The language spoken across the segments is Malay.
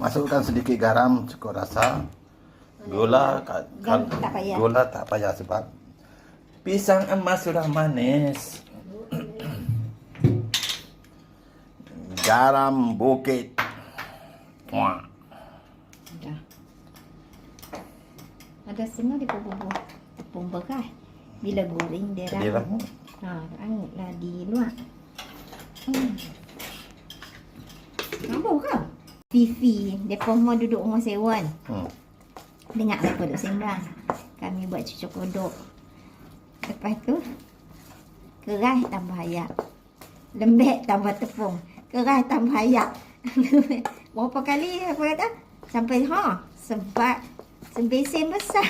Masukkan sedikit garam cukup rasa. Gula tak payah. Gula tak payah sebab pisang emas sudah manis. Garam bukit. Wah. Dah. Ada semua di bubur tepung bekas. Bila goreng dia Dia rangut. Rangutlah di luar. Nampak kau? Fifi, mereka mau duduk rumah sewa kan? Dengar mereka duduk sembang. Kami buat cucuk kodok. Lepas tu, keras tambah ayak. Lembek tambah tepung. Keras tambah ayak. Berapa kali apa kata? Sampai sebab sebesen besar.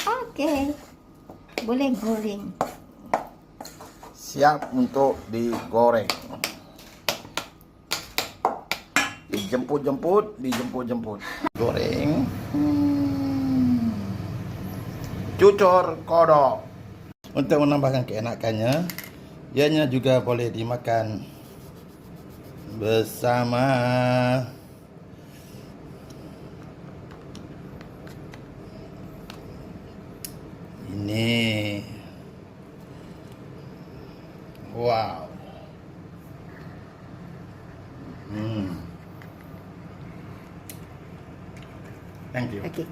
Okey. Boleh goreng. Siap untuk digoreng. Dijemput-jemput. Goreng. Cucur kodok. Untuk menambahkan keenakannya, ianya juga boleh dimakan bersama ini. Wow. Thank you. Okey.